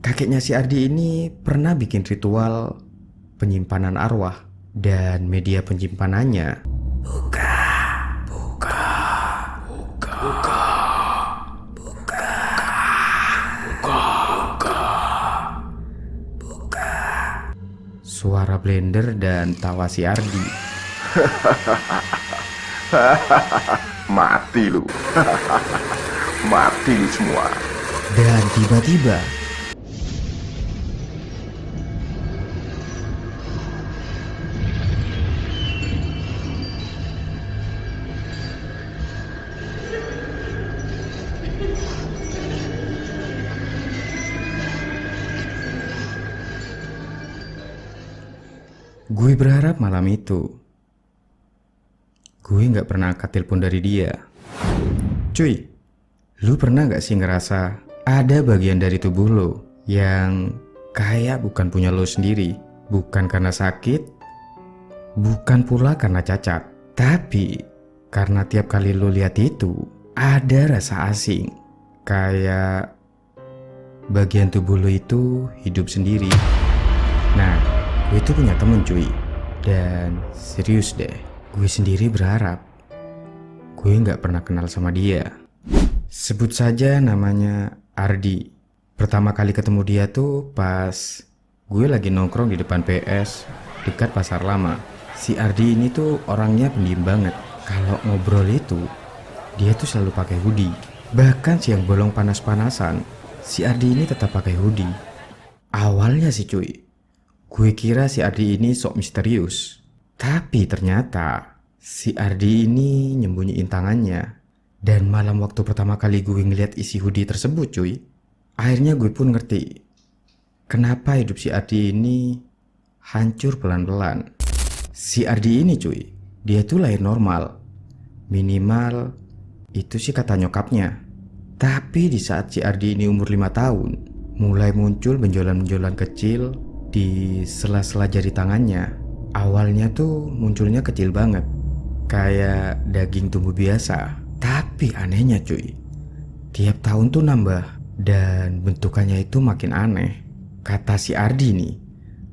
Kakeknya si Ardi ini pernah bikin ritual penyimpanan arwah dan media penyimpanannya. Suara blender dan tawa si Ardi. Mati lu. Mati lu semua. Dan tiba-tiba gue berharap malam itu gue gak pernah angkat telepon dari dia. Cuy, lu pernah gak sih ngerasa ada bagian dari tubuh lo yang kayak bukan punya lo sendiri? Bukan karena sakit, bukan pula karena cacat, tapi karena tiap kali lo lihat itu ada rasa asing. Kayak bagian tubuh lo itu hidup sendiri. Nah, gue itu punya temen cuy. Dan serius deh, gue sendiri berharap gue gak pernah kenal sama dia. Sebut saja namanya Ardi. Pertama kali ketemu dia tuh pas gue lagi nongkrong di depan PS dekat pasar lama. Si Ardi ini tuh orangnya pendiam banget. Kalau ngobrol itu dia tuh selalu pakai hoodie. Bahkan siang bolong panas-panasan, si Ardi ini tetap pakai hoodie. Awalnya sih cuy, gue kira si Ardi ini sok misterius. Tapi ternyata si Ardi ini nyembunyiin tangannya. Dan malam waktu pertama kali gue ngeliat isi hoodie tersebut cuy, akhirnya gue pun ngerti kenapa hidup si Ardi ini hancur pelan-pelan. Si Ardi ini cuy, dia tuh lahir normal. Minimal itu sih kata nyokapnya. Tapi di saat si Ardi ini umur 5 tahun, mulai muncul benjolan-benjolan kecil di sela-sela jari tangannya. Awalnya tuh munculnya kecil banget, kayak daging tumbuh biasa. Tapi anehnya cuy, tiap tahun tuh nambah dan bentukannya itu makin aneh. Kata si Ardi nih,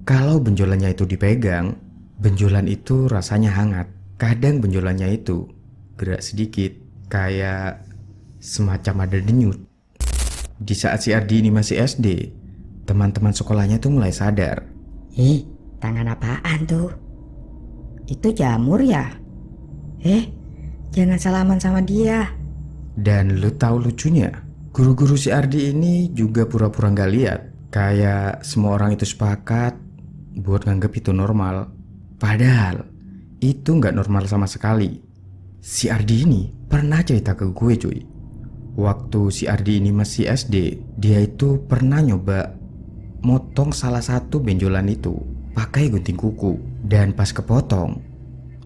kalau benjolannya itu dipegang, benjolan itu rasanya hangat. Kadang benjolannya itu gerak sedikit, kayak semacam ada denyut. Di saat si Ardi ini masih SD, teman-teman sekolahnya tuh mulai sadar. Ih, tangan apaan tuh? Itu jamur ya? Jangan salaman sama dia. Dan lu tahu lucunya, guru-guru si Ardi ini juga pura-pura nggak lihat. Kayak semua orang itu sepakat buat nganggep itu normal. Padahal itu nggak normal sama sekali. Si Ardi ini pernah cerita ke gue cuy. Waktu si Ardi ini masih SD, dia itu pernah nyoba motong salah satu benjolan itu pakai gunting kuku. Dan pas kepotong,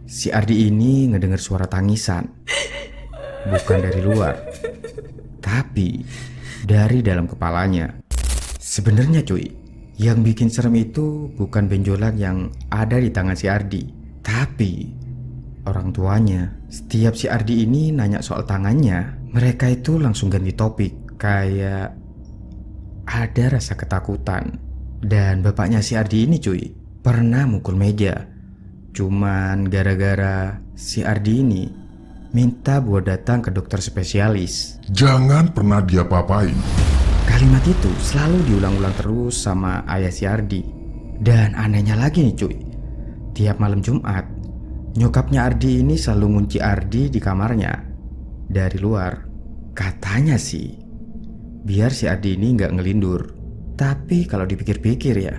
si Ardi ini ngedenger suara tangisan. Bukan dari luar, tapi dari dalam kepalanya. Sebenarnya cuy, yang bikin serem itu bukan benjolan yang ada di tangan si Ardi, tapi orang tuanya. Setiap si Ardi ini nanya soal tangannya, mereka itu langsung ganti topik. Kayak ada rasa ketakutan. Dan bapaknya si Ardi ini cuy, pernah mukul meja. Cuman gara-gara si Ardi ini minta buat datang ke dokter spesialis. Jangan pernah dia papain. Kalimat itu selalu diulang-ulang terus sama ayah si Ardi. Dan anehnya lagi nih cuy, tiap malam Jumat, nyokapnya Ardi ini selalu ngunci Ardi di kamarnya dari luar. Katanya sih biar si Ardi ini gak ngelindur. Tapi kalau dipikir-pikir ya,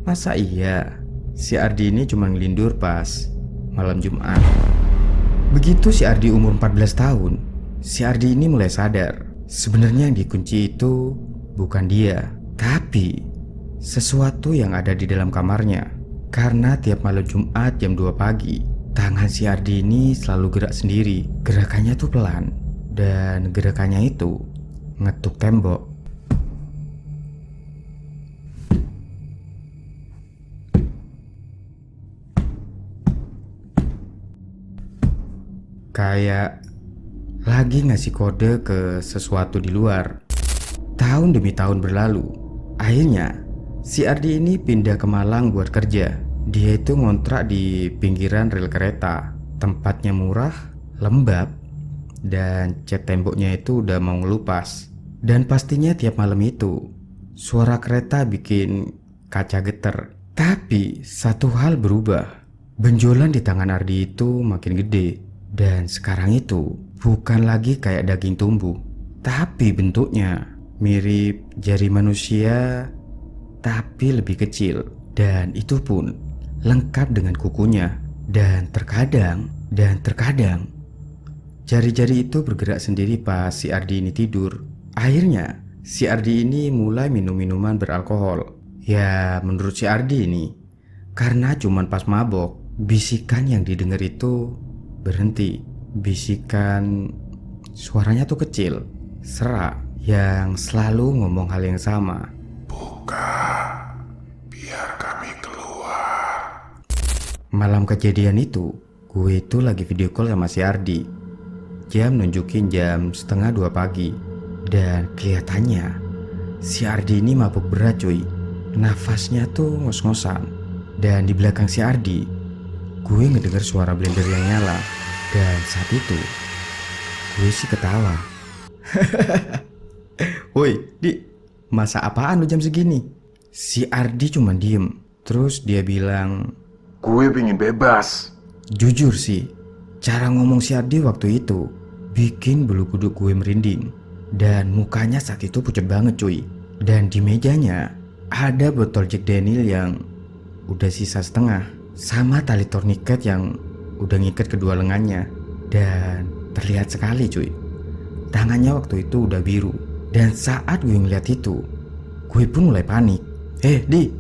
masa iya si Ardi ini cuma ngelindur pas malam Jumat. Begitu si Ardi umur 14 tahun, si Ardi ini mulai sadar sebenarnya yang dikunci itu bukan dia, tapi sesuatu yang ada di dalam kamarnya. Karena tiap malam Jumat jam 2 pagi, tangan si Ardi ini selalu gerak sendiri. Gerakannya tuh pelan, dan gerakannya itu ngetuk tembok. Kayak lagi ngasih kode ke sesuatu di luar. Tahun demi tahun berlalu, Akhirnya si Ardi ini pindah ke Malang buat kerja. Dia itu ngontrak di pinggiran rel kereta. Tempatnya murah, lembab, dan cat temboknya itu udah mau ngelupas. Dan pastinya tiap malam itu suara kereta bikin kaca getar. Tapi satu hal berubah. Benjolan di tangan Ardi itu makin gede. Dan sekarang itu bukan lagi kayak daging tumbuh, tapi bentuknya mirip jari manusia, tapi lebih kecil. Dan itu pun lengkap dengan kukunya. Dan terkadang jari-jari itu bergerak sendiri pas si Ardi ini tidur. Akhirnya si Ardi ini mulai minum minuman beralkohol. Ya menurut si Ardi ini, karena cuman pas mabok, bisikan yang didengar itu berhenti. Bisikan suaranya tuh kecil, serak, yang selalu ngomong hal yang sama. Buka, biar kami keluar. Malam kejadian itu, gue itu lagi video call sama si Ardi. Jam nunjukin jam 1:30 pagi. Dan kelihatannya si Ardi ini mabuk berat cuy. Nafasnya tuh ngos-ngosan. Dan di belakang si Ardi, gue ngedenger suara blender yang nyala. Dan saat itu gue sih ketawa. Woi Di, masa apaan lu jam segini? Si Ardi cuma diem. Terus dia bilang, Gue pingin bebas. jujur sih, cara ngomong si Ardi waktu itu bikin bulu kuduk gue merinding. Dan mukanya saat itu pucat banget cuy. Dan di mejanya ada botol Jack Daniel yang udah sisa setengah, sama tali torniket yang udah ngikat kedua lengannya. Dan terlihat sekali cuy, tangannya waktu itu udah biru. Dan saat gue ngeliat itu, gue pun mulai panik. Di,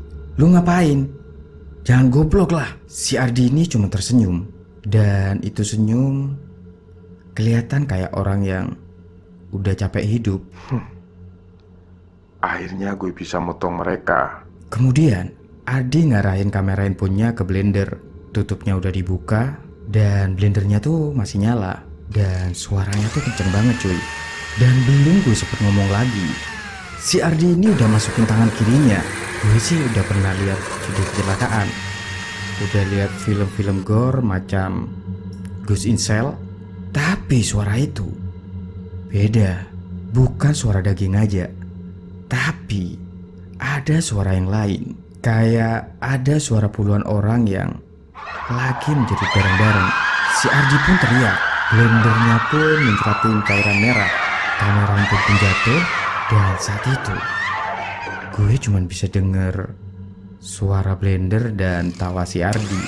lu ngapain? Jangan goblok lah. Si Ardi ini cuma tersenyum. Dan itu senyum kelihatan kayak orang yang udah capek hidup. Akhirnya gue bisa motong mereka. Kemudian Ardi ngarahin kamera handphonenya ke blender. Tutupnya udah dibuka dan blendernya tuh masih nyala. Dan suaranya tuh kenceng banget cuy. Dan belum gue sempet ngomong lagi, si Ardi ini udah masukin tangan kirinya. Gue sih udah pernah lihat video kecelakaan, udah lihat film-film gore macam Ghost in Shell. Tapi suara itu beda. Bukan suara daging aja, tapi ada suara yang lain. Kayak ada suara puluhan orang yang lagi menjadi bareng-bareng. Si Ardi pun teriak. Blendernya pun menceratin cairan merah. Kamera handphone pun jatuh. Dan saat itu gue cuma bisa denger suara blender dan tawa si Ardi.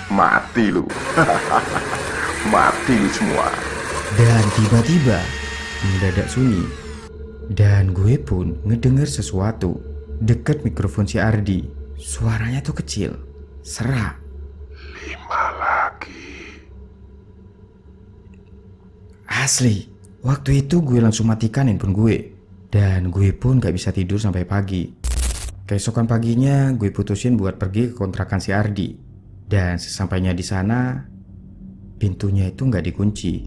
Mati lu. Mati lu semua. Dan tiba-tiba mendadak sunyi. Dan gue pun ngedenger sesuatu deket mikrofon si Ardi. Suaranya tuh kecil, serak. 5 lagi. Asli, waktu itu gue langsung matikan handphone gue. Dan gue pun gak bisa tidur sampai pagi. Keesokan paginya gue putusin buat pergi ke kontrakan si Ardi. Dan sesampainya di sana, pintunya itu gak dikunci.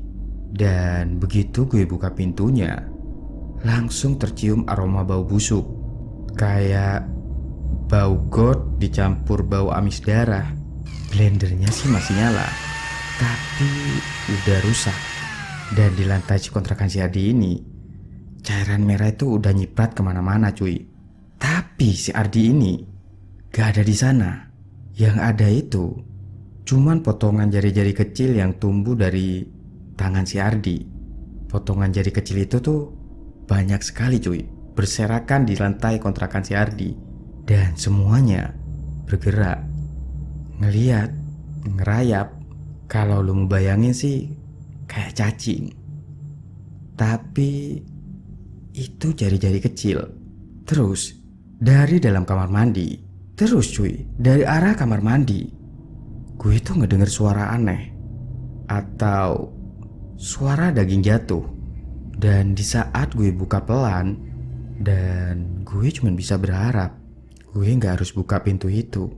Dan begitu gue buka pintunya, langsung tercium aroma bau busuk. Kayak bau got dicampur bau amis darah. Blendernya sih masih nyala, tapi udah rusak. Dan di lantai si kontrakan si Ardi ini, cairan merah itu udah nyiprat kemana-mana cuy. Tapi si Ardi ini gak ada di sana. Yang ada itu cuman potongan jari-jari kecil yang tumbuh dari tangan si Ardi. Potongan jari kecil itu tuh banyak sekali cuy, berserakan di lantai kontrakan si Ardi. Dan semuanya bergerak, ngeliat, ngerayap. Kalau lu mau bayangin sih kayak cacing, tapi itu jari-jari kecil. Terus dari dalam kamar mandi, terus cuy, dari arah kamar mandi, gue tuh ngedenger suara aneh, atau suara daging jatuh. Dan di saat gue buka pelan, dan gue cuma bisa berharap gue gak harus buka pintu itu.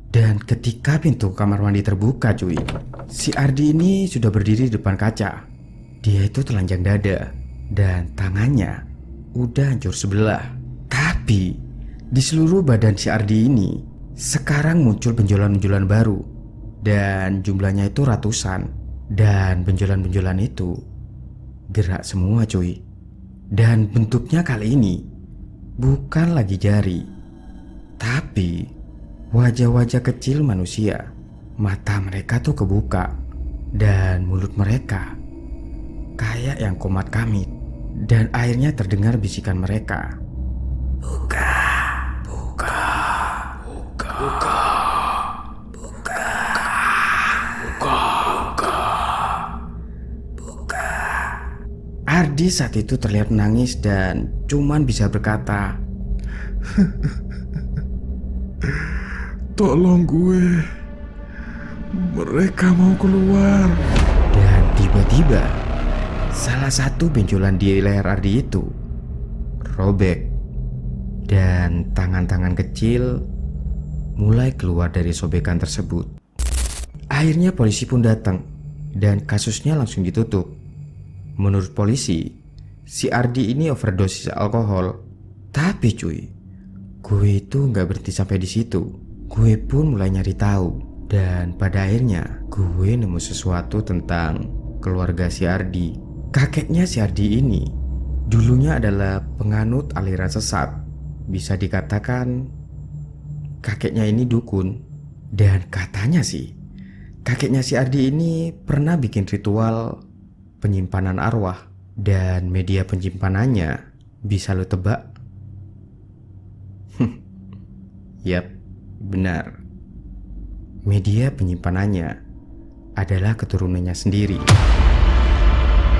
Dan ketika pintu kamar mandi terbuka cuy, si Ardi ini sudah berdiri di depan kaca. Dia itu telanjang dada, dan tangannya udah hancur sebelah. Tapi di seluruh badan si Ardi ini sekarang muncul benjolan-benjolan baru, dan jumlahnya itu ratusan. Dan benjolan-benjolan itu gerak semua cuy. Dan bentuknya kali ini bukan lagi jari, tapi wajah-wajah kecil manusia. Mata mereka tuh kebuka, dan mulut mereka kayak yang komat kamit. Dan akhirnya terdengar bisikan mereka, "Buka, buka, buka, buka, buka, buka, buka." Ardi saat itu terlihat menangis dan cuman bisa berkata, Tolong gue. Mereka mau keluar. dan tiba-tiba salah satu benjolan di leher Ardi itu robek, dan tangan-tangan kecil mulai keluar dari sobekan tersebut. Akhirnya polisi pun datang dan kasusnya langsung ditutup. Menurut polisi, si Ardi ini overdosis alkohol. Tapi cuy, gue itu nggak berhenti sampai di situ. Gue pun mulai nyari tahu, dan pada akhirnya gue nemu sesuatu tentang keluarga si Ardi. Kakeknya si Ardi ini dulunya adalah penganut aliran sesat. Bisa dikatakan kakeknya ini dukun. Dan katanya sih, kakeknya si Ardi ini pernah bikin ritual penyimpanan arwah. Dan media penyimpanannya bisa lo tebak? Yap, benar. Media penyimpanannya adalah keturunannya sendiri.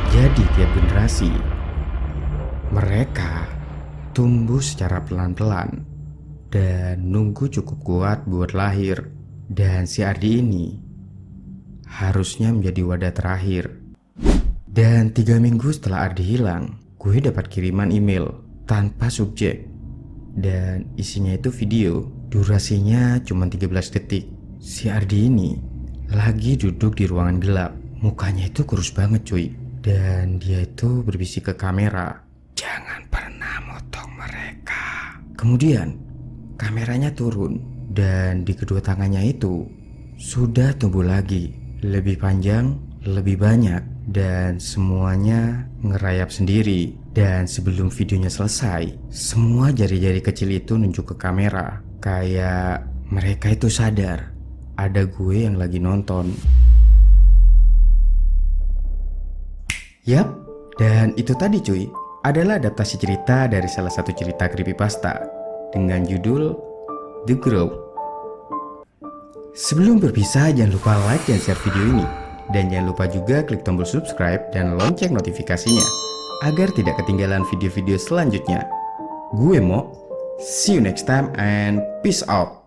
Jadi tiap generasi mereka tumbuh secara pelan-pelan dan nunggu cukup kuat buat lahir. Dan si Ardi ini harusnya menjadi wadah terakhir. Dan 3 minggu setelah Ardi hilang, gue dapat kiriman email tanpa subjek. Dan isinya itu video, durasinya cuma 13 detik. Si Ardi ini lagi duduk di ruangan gelap. Mukanya itu kurus banget cuy. Dan dia itu berbisik ke kamera, "Jangan pernah motong mereka." Kemudian kameranya turun, dan di kedua tangannya itu sudah tumbuh lagi, lebih panjang, lebih banyak, dan semuanya ngerayap sendiri. Dan sebelum videonya selesai, semua jari-jari kecil itu nunjuk ke kamera, kayak mereka itu sadar ada gue yang lagi nonton. Yap, dan itu tadi cuy adalah adaptasi cerita dari salah satu cerita creepypasta dengan judul The Grove. Sebelum berpisah, jangan lupa like dan share video ini. Dan jangan lupa juga klik tombol subscribe dan lonceng notifikasinya agar tidak ketinggalan video-video selanjutnya. Gue Mo, see you next time and peace out.